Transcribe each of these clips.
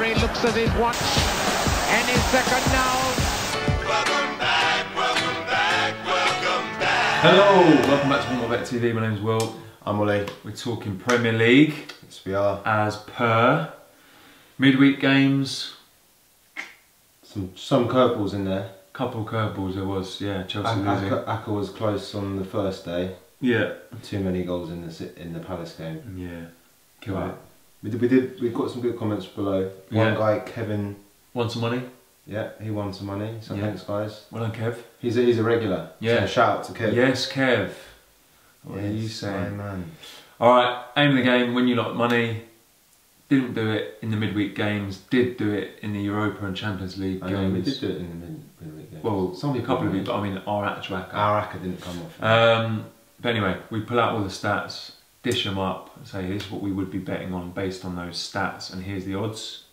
referee looks at his watch and his second now. Welcome back, welcome back, welcome back. Hello, welcome back to WantMyBet TV. My name's Will. I'm Olly. We're talking Premier League. Yes, we are. As per midweek games. Some curveballs in there. Couple curveballs there was, yeah. Chelsea losing. Aka was close on the first day. Yeah. Too many goals in the Palace game. Yeah. Killed it. We've got some good comments below. One guy, Kevin. Won some money. Yeah, he won some money. So thanks, guys. Well done, Kev. He's a regular. Yeah. So shout out to Kev. Yes, Kev. What are you saying? My man. Alright, aim of the game, win you lot of money. Didn't do it in the midweek games, did do it in the Europa and Champions League games. Know, we did do it in the midweek games. Well, a couple of you, but I mean our actual ACCA. Our ACCA didn't come off. But anyway, we pull out all the stats, dish them up, and say here's what we would be betting on based on those stats, and here's the odds.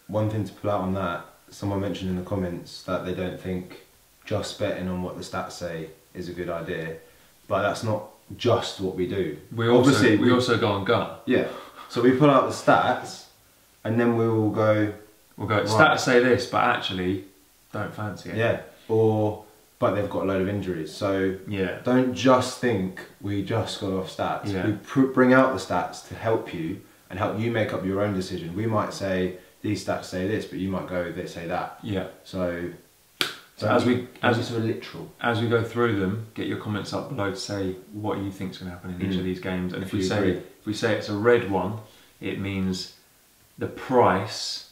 One thing to pull out on that, someone mentioned in the comments that they don't think just betting on what the stats say is a good idea, but that's not just what we do. We also go on gut. Yeah. So we pull out the stats, and then we will go. We'll go. Right. Stats say this, but actually, don't fancy it. Yeah. But they've got a load of injuries, so yeah. Don't just think we just got off stats. Yeah. We bring out the stats to help you and help you make up your own decision. We might say these stats say this, but you might go they say that. Yeah. So as we go through them, get your comments up below to say what you think is going to happen in each of these games. And if we say it's a red one, it means the price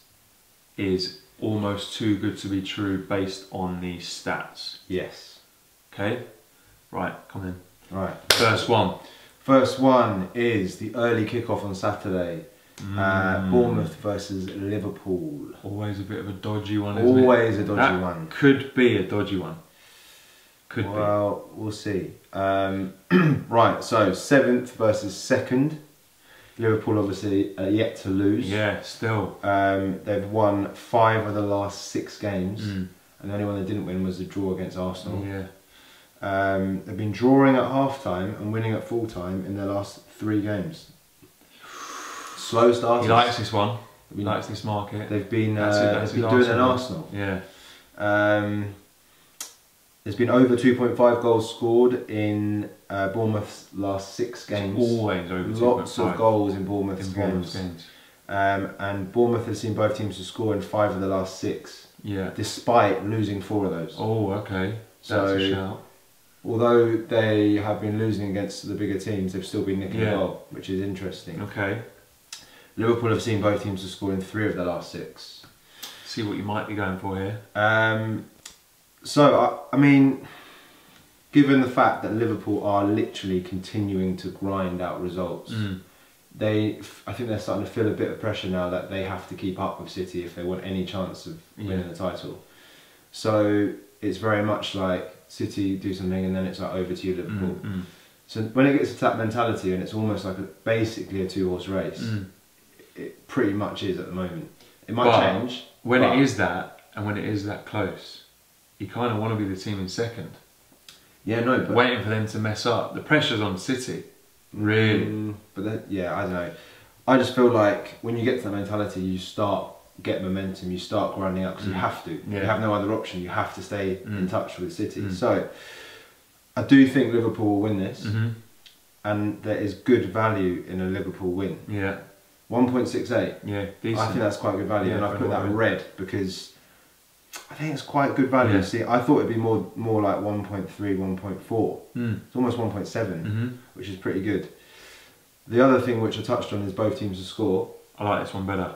is almost too good to be true based on these stats. Yes. Okay. Right. Come in. Right. First one. First one is the early kickoff on Saturday. Bournemouth versus Liverpool. Always a bit of a dodgy one, isn't it? Always a dodgy one. Could be a dodgy one. Could be. Well, we'll see. Right, so 7th versus 2nd. Liverpool obviously yet to lose. Yeah, still. They've won 5 of the last 6 games. And the only one they didn't win was the draw against Arsenal. Yeah. They've been drawing at half-time and winning at full-time in their last 3 games. Slow starters. He likes this one. He likes this market. They've been doing an Arsenal. Yeah. There's been over 2.5 goals scored in Bournemouth's last 6 games. It's always over 2.5. Lots of goals in Bournemouth's games. And Bournemouth has seen both teams to score in 5 of the last 6. Yeah. Despite losing 4 of those. Oh, okay. That's a shout. Although they have been losing against the bigger teams, they've still been nicking a goal, which is interesting. Okay. Liverpool have seen both teams to score in 3 of the last 6. See what you might be going for here. So, I mean, given the fact that Liverpool are literally continuing to grind out results, I think they're starting to feel a bit of pressure now that they have to keep up with City if they want any chance of winning the title. So it's very much like City do something and then it's like over to you, Liverpool. So when it gets to that mentality and it's almost like basically a 2-horse race, it pretty much is at the moment. It might change. When it is that, and when it is that close, you kind of want to be the team in second. Yeah, no, but waiting for them to mess up. The pressure's on City, really. But then, yeah, I don't know. I just feel like when you get to that mentality, you start get momentum. You start grinding up because you have to. Yeah. You have no other option. You have to stay in touch with City. So I do think Liverpool will win this, and there is good value in a Liverpool win. Yeah. 1.68. Yeah, decent. I think that's quite good value, and I put that red because I think it's quite good value. Yeah. See, I thought it'd be more like 1.3, 1.4. It's almost 1.7, which is pretty good. The other thing which I touched on is both teams to score. I like this one better.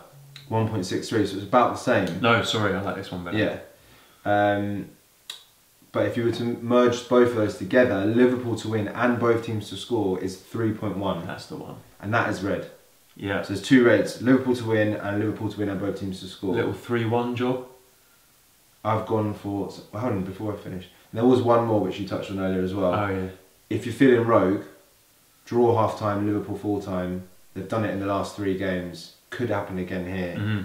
1.63, so it's about the same. No, sorry, I like this one better. Yeah. But if you were to merge both of those together, Liverpool to win and both teams to score is 3.1. That's the one. And that is red. Yeah. So there's 2 reds, Liverpool to win and Liverpool to win and both teams to score. Little 3-1 job. I've gone for, well, hold on, before I finish. There was one more which you touched on earlier as well. Oh yeah. If you're feeling rogue, draw half time, Liverpool full time. They've done it in the last 3 games. Could happen again here.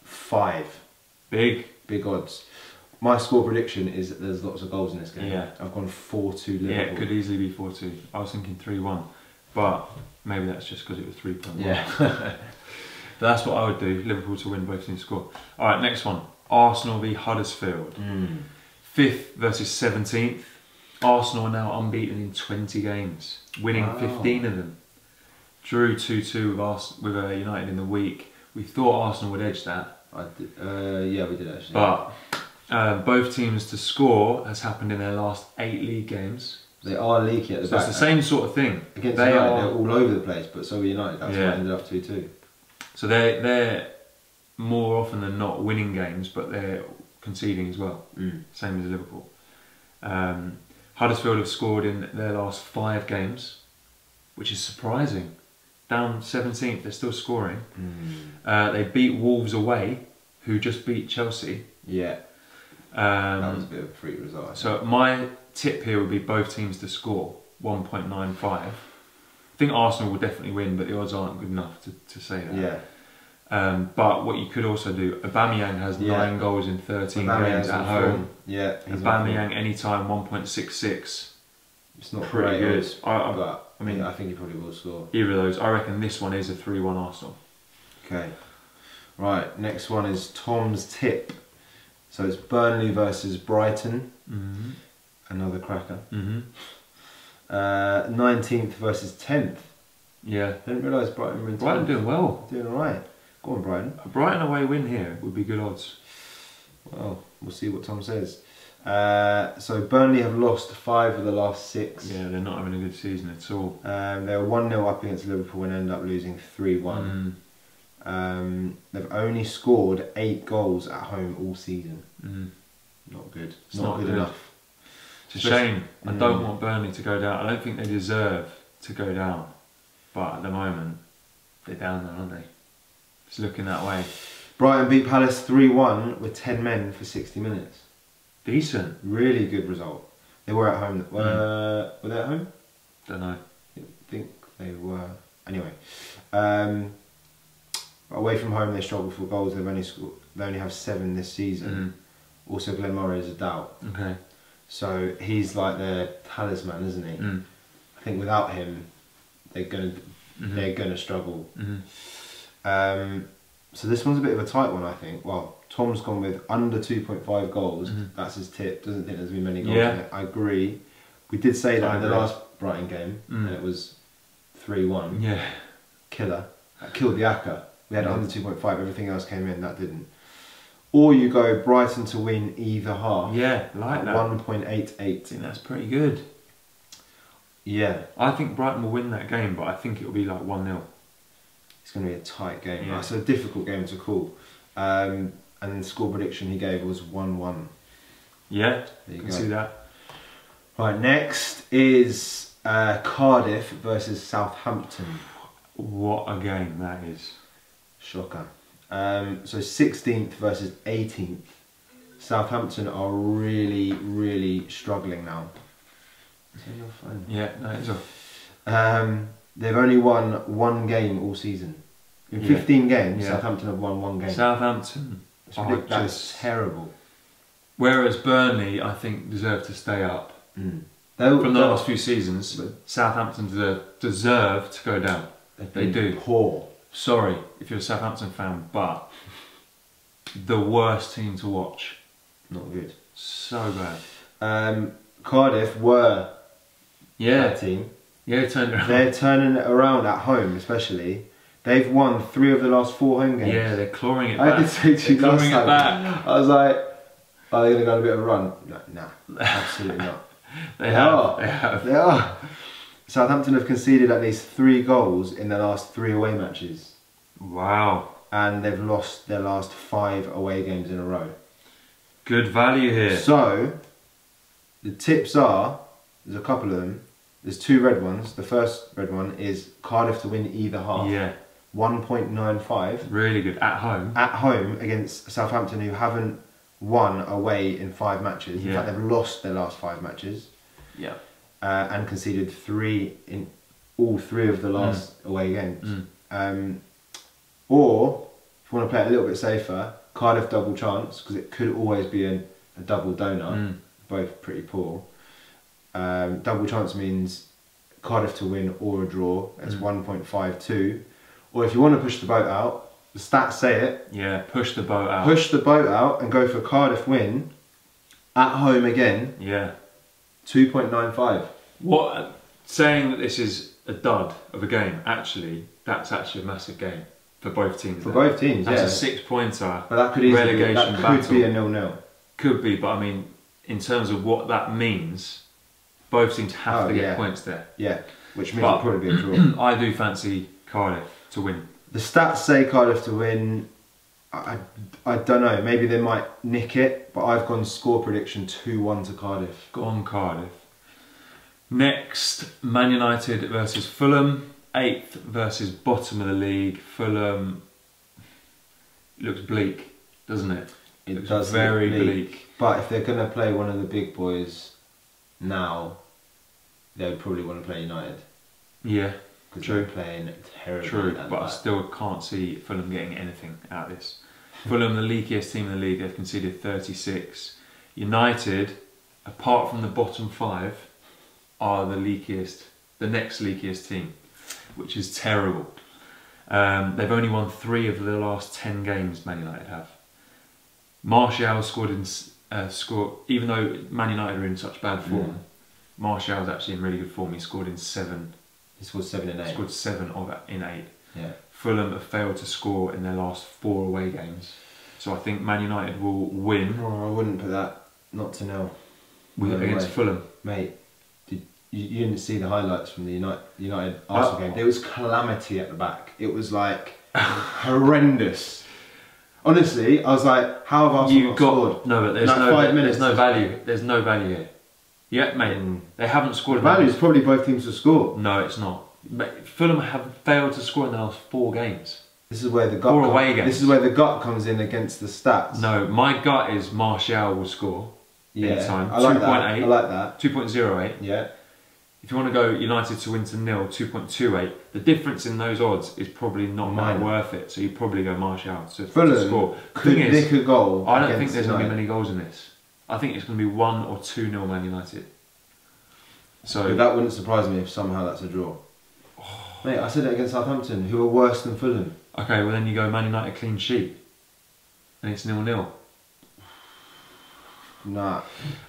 5. Big odds. My score prediction is that there's lots of goals in this game. Yeah. I've gone 4-2 Liverpool. Yeah, it could easily be 4-2. I was thinking 3-1, but maybe that's just because it was 3.1. Yeah. But that's what I would do. Liverpool to win, both teams to score. All right, next one. Arsenal v Huddersfield. 5th versus 17th. Arsenal are now unbeaten in 20 games, winning 15 of them. Drew 2-2 with United in the week. We thought Arsenal would edge that. Yeah, we did actually. But both teams to score has happened in their last 8 league games. They are leaky at the back. So it's the same sort of thing. Against United, they're all over the place, but so were United. That's why it ended up 2-2. So they're more often than not winning games, but they're conceding as well. Same as Liverpool. Huddersfield have scored in their last 5 games, which is surprising. Down 17th, they're still scoring. They beat Wolves away, who just beat Chelsea. Yeah. That was a bit of a freak result. So my tip here would be both teams to score 1.95. I think Arsenal will definitely win, but the odds aren't good enough to say that. Yeah. But what you could also do, Aubameyang has 9 goals in 13 games at home. Yeah. Aubameyang anytime 1.66. It's not pretty good. But I mean, I think he probably will score. Either of those. I reckon this one is a 3-1 Arsenal. Okay. Right. Next one is Tom's tip. So it's Burnley versus Brighton. Another cracker. 19th versus 10th. Yeah. I didn't realise Brighton were in 10th. Brighton doing well. Doing alright. Go on, Brighton. A Brighton away win here would be good odds. Well, we'll see what Tom says. So Burnley have lost 5 of the last 6. Yeah, they're not having a good season at all. They were 1-0 up against Liverpool and ended up losing 3-1. They've only scored 8 goals at home all season. Not good. It's not good enough. It's a shame. I don't want Burnley to go down. I don't think they deserve to go down. But at the moment, they're down there, aren't they? It's looking that way. Brighton beat Palace 3-1 with 10 men for 60 minutes. Decent. Really good result. They were at home. Were they at home? Don't know. I think they were. Anyway. Away from home, they struggle for goals. They only have 7 this season. Also, Glenn Murray is a doubt. Okay. So he's like their talisman, isn't he? I think without him, they're gonna struggle. So this one's a bit of a tight one, I think. Well, Tom's gone with under 2.5 goals. That's his tip. Doesn't think there's been many goals in it. I agree. We did say that in the last Brighton game, and it was 3-1. Yeah. Killer. That killed the Aka. We had under 2.5. Everything else came in. That didn't. Or you go Brighton to win either half. Yeah, like that. 1.88. I think that's pretty good. Yeah. I think Brighton will win that game, but I think it will be like 1-0. It's going to be a tight game. Yeah. It's a difficult game to call. And the score prediction he gave was 1-1. Yeah, There you can go. see that. Right, next is Cardiff versus Southampton. What a game that is. Shocker. So 16th versus 18th. Southampton are really, really struggling now. Is that your phone? Yeah, no, it's off. They've only won 1 game all season. In 15 games, Southampton have won 1 game. Southampton That's terrible. Whereas Burnley, I think, deserve to stay up. From From the last few seasons, Southampton deserve to go down. They do. Poor. Sorry if you're a Southampton fan, but the worst team to watch. Not good. So bad. Cardiff were that team. Yeah, turned around. They're turning it around at home, especially. They've won 3 of the last 4 home games. Yeah, they're clawing it back. I did say to you last clawing time. it back. I was like, are they going to go on a bit of a run? Nah, absolutely not. They have. They are. Southampton have conceded at least 3 goals in their last 3 away matches. Wow. And they've lost their last 5 away games in a row. Good value here. So, the tips are, there's a couple of them. There's 2 red ones. The first red one is Cardiff to win either half. Yeah. 1.95. Really good. At home. At home against Southampton, who haven't won away in 5 matches. In fact, they've lost their last 5 matches. Yeah. And conceded 3 in all 3 of the last away games. Or, if you want to play it a little bit safer, Cardiff double chance, because it could always be a double donut. Both pretty poor. Double chance means Cardiff to win or a draw. That's 1.52. Or if you want to push the boat out, The stats say it. Yeah, push the boat out. Push the boat out and go for a Cardiff win at home again. Yeah. 2.95. What saying that this is a dud of a game? Actually, that's actually a massive game for both teams. For both teams, that's yeah. a 6-pointer. But that could easily relegation could be a 0-0. Could be, but I mean, in terms of what that means, both teams have to get points there. Yeah, which means it'll probably be a draw. I do fancy Cardiff to win. The stats say Cardiff to win. I don't know. Maybe they might nick it, but I've gone score prediction 2-1 to Cardiff. Go on, Cardiff. Next, Man United versus Fulham. 8th versus bottom of the league. Fulham looks bleak, doesn't it? It does very look bleak. But if they're going to play one of the big boys now, they would probably want to play United. Yeah, because true. they're playing terribly. True, but I still can't see Fulham getting anything out of this. Fulham, the leakiest team in the league, they've conceded 36. United, apart from the bottom 5, are the leakiest, the next leakiest team, which is terrible. They've only won 3 of the last 10 games. Man United have. Martial scored in even though Man United are in such bad form. Martial's actually in really good form. He scored in 7. He scored 7 in 8. Scored 7 in 8. Yeah. Fulham have failed to score in their last 4 away games. So I think Man United will win. Oh, I wouldn't put that not to nil Against Fulham. Mate, you didn't see the highlights from the United Arsenal game. There was calamity at the back. It was like horrendous. Honestly, I was like, how have Arsenal not scored? No, but there's like no 5 minutes. There's no value. There's no value here. Yeah, mate. They haven't scored. The value is probably both teams to score. No, it's not. Fulham have failed to score in the last 4 games. This is where the gut. This is where the gut comes in against the stats. No, my gut is Martial will score. Anytime. I like 2.8. that. I like that. 2.08. Yeah. If you want to go United to win to 0, 2.28. The difference in those odds is probably not that worth it. So you probably go Martial to score. Could nick a goal. I don't think there's going to be many goals in this. I think it's going to be 1 or 2-0 Man United. So but that wouldn't surprise me if somehow that's a draw. Mate, I said it against Southampton, who are worse than Fulham. Okay, well then you go Man United clean sheet, and it's 0-0. Nah,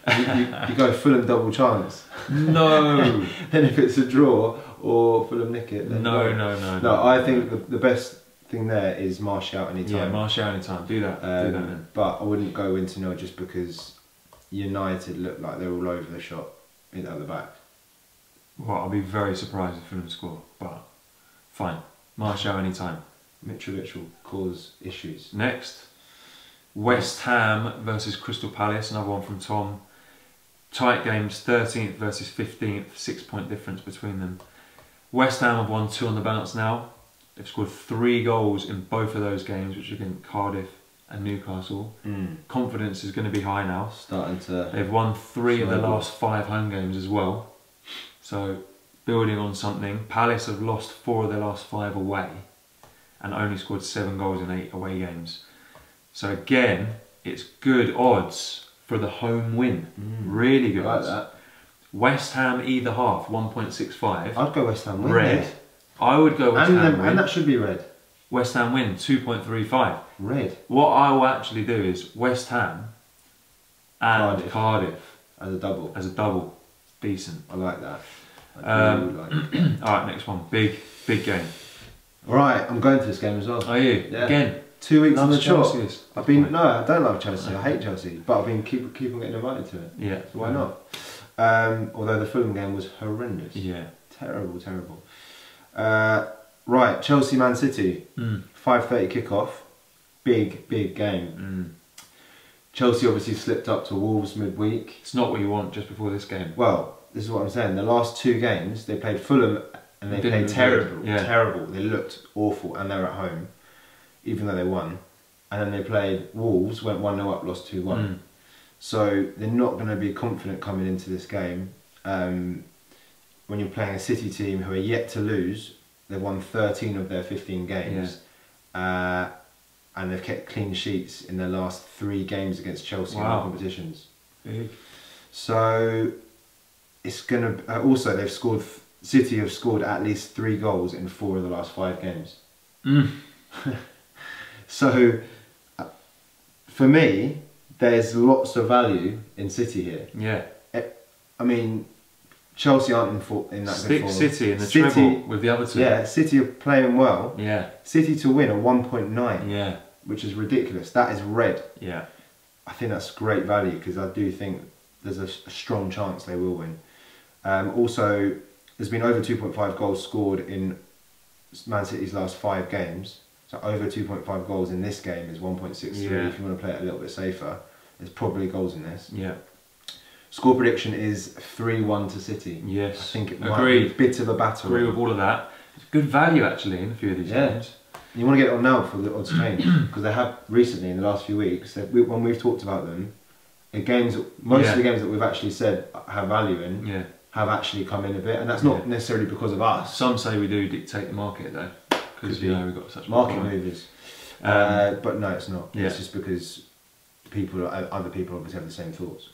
you go Fulham double chance. No. Then if it's a draw or Fulham nick it, then no. I think the best thing there is Martial anytime. Yeah, Martial anytime. Do that. Do that then. But I wouldn't go into 0 just because United look like they're all over the shop at the back. Well, I'll be very surprised if Fulham score, but fine. Martial anytime. Mitrovic will cause issues. Next, West Ham versus Crystal Palace, another one from Tom. Tight games, 13th versus 15th, 6-point difference between them. West Ham have won 2 on the bounce now. They've scored 3 goals in both of those games, which are against Cardiff and Newcastle. Confidence is going to be high now. They've won 3 of the last 5 home games as well. So, building on something. Palace have lost 4 of their last 5 away and only scored 7 goals in 8 away games. So again, it's good odds for the home win. Really good odds. That. West Ham either half, 1.65. I'd go West Ham win. Red. I would go West Ham win. And that should be red. West Ham win, 2.35. Red. What I will actually do is West Ham and Cardiff. As a double. As a double. Decent. I like that. I really like it. Alright, next one. Big game. Alright, I'm going to this game as well. Are you? Yeah. Again? 2 weeks on the trot. I've been no, I don't love Chelsea. I hate Chelsea, but I've been keep on getting invited to it. Yeah. So why not? Although the Fulham game was horrendous. Yeah. Terrible. Right, Chelsea Man City. 5:30 kickoff. Big game. Chelsea obviously slipped up to Wolves midweek. It's not what you want just before this game. Well, this is what I'm saying. The last 2 games they played Fulham and they played terrible. Yeah. Terrible. They looked awful and they were at home, even though they won. And then they played Wolves, went 1-0 up, lost 2-1. So they're not going to be confident coming into this game. When you're playing a City team who are yet to lose, they've won 13 of their 15 games. Yeah. And they've kept clean sheets in their last 3 games against Chelsea in all competitions. Big. So it's going to... also, they've scored... City have scored at least 3 goals in 4 of the last 5 games. So, for me, there's lots of value in City here. Yeah. I mean, Chelsea aren't in that good form. City in the treble with the other two. Yeah, City are playing well. Yeah. City to win at 1.9. Yeah. Which is ridiculous. That is red. Yeah. I think that's great value because I do think there's a strong chance they will win. Also, there's been over 2.5 goals scored in Man City's last 5 games. So over 2.5 goals in this game is 1.63. Yeah. If you want to play it a little bit safer, there's probably goals in this. Yeah. Score prediction is 3-1 to City. Yes. I think it might be a bit of a battle. Agree with all of that. It's good value actually in a few of these games. You want to get it on now for the odds change because they have recently in the last few weeks. When we've talked about them, most of the games that we've actually said have value in have actually come in a bit, and that's not necessarily because of us. Some say we do dictate the market though, because we've got such market movers. But no, it's not. Yeah. It's just because other people obviously have the same thoughts.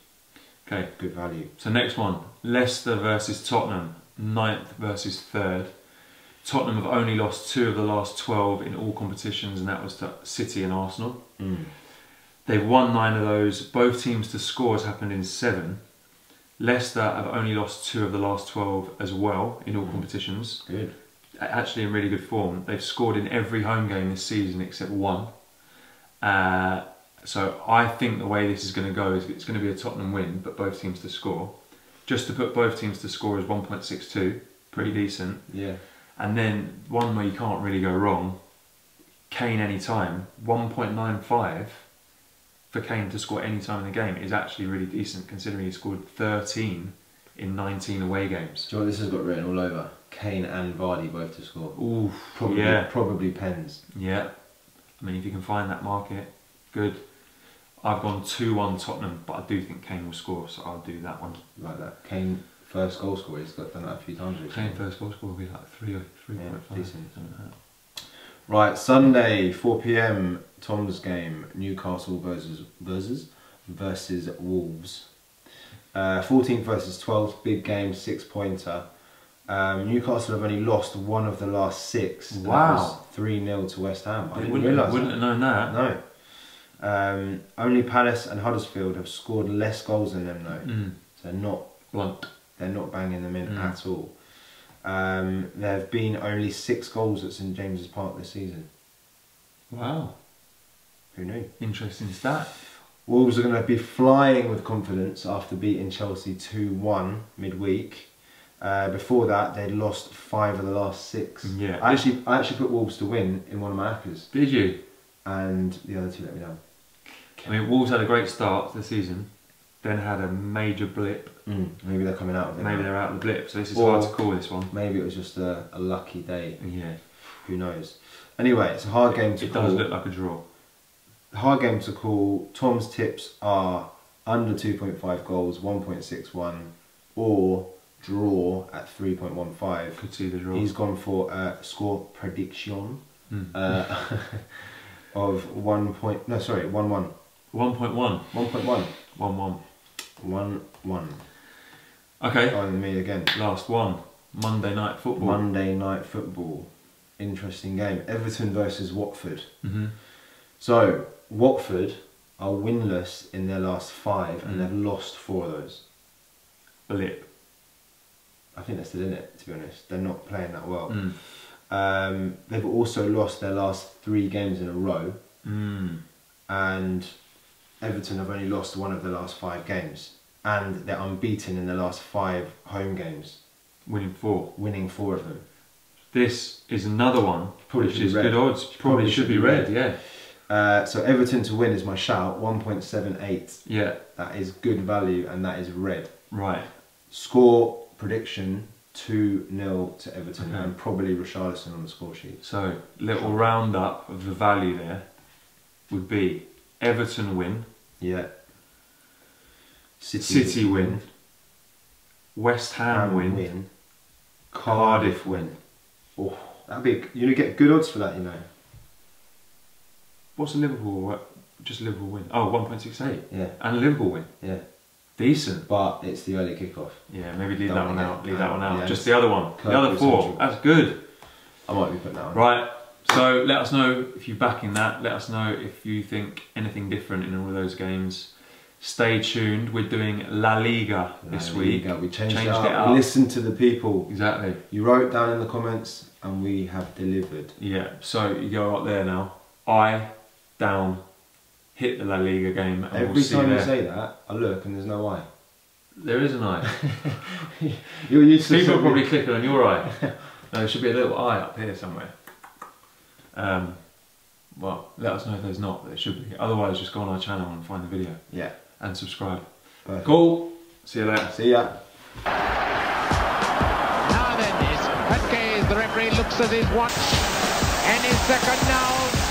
Okay. Good value. So next one, Leicester versus Tottenham, 9th versus 3rd. Tottenham have only lost 2 of the last 12 in all competitions, and that was to City and Arsenal. They've won 9 of those. Both teams to score has happened in 7. Leicester have only lost 2 of the last 12 as well in all competitions. Good. Actually in really good form. They've scored in every home game this season except 1. So I think the way this is going to go is it's going to be a Tottenham win, but both teams to score. Just to put both teams to score is 1.62, pretty decent. Yeah. And then one where you can't really go wrong, Kane anytime, 1.95 for Kane to score any time in the game is actually really decent considering he scored 13 in 19 away games. Do you know what this has got written all over? Kane and Vardy both to score. Ooh, Probably pens. Yeah. I mean, if you can find that market, good. I've gone 2-1 Tottenham, but I do think Kane will score, so I'll do that one. Like that. Kane first goal scorer, he's done that a few times recently. Kane first goal score will be like 3 or 3.5. Decent. Right, Sunday, 4 PM, Tom's game, Newcastle versus Wolves. 14th versus 12th, big game, 6-pointer. Newcastle have only lost 1 of the last 6. Wow. 3-0 to West Ham. I wouldn't have known that. No. Only Palace and Huddersfield have scored less goals than them though. So they're not blunt. They're not banging them in at all. There have been only 6 goals at St James's Park this season. Wow. Who knew? Interesting stat. Wolves are going to be flying with confidence after beating Chelsea 2-1 midweek. Before that, they'd lost 5 of the last 6. Yeah. I actually put Wolves to win in one of my accas. Did you? And the other 2 let me down. I mean, Wolves had a great start to the season, then had a major blip. Maybe they're coming out of it. Maybe they're out of the blip, so this is hard to call this one. Maybe it was just a lucky day. Yeah. Who knows? Anyway, it's a hard game to call. It does look like a draw. Hard game to call. Tom's tips are under 2.5 goals, 1.61, or draw at 3.15. Could see the draw. He's gone for a score prediction of 1-1. 1.1. 1.1. 1-1. 1-1. Okay. On me again. Last one. Monday night football. Monday night football. Interesting game. Everton versus Watford. So, Watford are winless in their last 5 and they've lost 4 of those. Blip. I think they're still in it, to be honest. They're not playing that well. They've also lost their last 3 games in a row. And Everton have only lost 1 of the last 5 games. And they're unbeaten in their last 5 home games. Winning 4. Winning 4 of them. This is another one, which is good odds. Probably should be red, yeah. So Everton to win is my shout, 1.78. Yeah. That is good value and that is red. Right. Score prediction 2-0 to Everton and probably Richarlison on the score sheet. So, little roundup of the value there would be Everton win. Yeah. City win. West Ham win. Cardiff win. Oh, that'd be. You get good odds for that, you know. What's a Liverpool? Just Liverpool win. Oh, 1.68. Yeah. And a Liverpool win. Yeah. Decent. But it's the early kickoff. Yeah, maybe leave that one out. Leave that one out. Yeah, just the other one. The other 4. That's good. I might be putting that on. Right. So So let us know if you're backing that. Let us know if you think anything different in all of those games. Stay tuned. We're doing La Liga this week. We changed it up. We listened to the people. Exactly. You wrote down in the comments and we have delivered. Yeah, so you go up there now. I down, hit the La Liga game. And Every time you say that, I look and there's no I. There is an I. You're used to People are probably clicking on your eye. No, there should be a little I up here somewhere. Well, let us know if there's not, but there should be. Otherwise, just go on our channel and find the video. Yeah. And subscribe. Perfect. Cool. See you later. See ya. Now then, Petke, the referee looks at his watch. And his second now.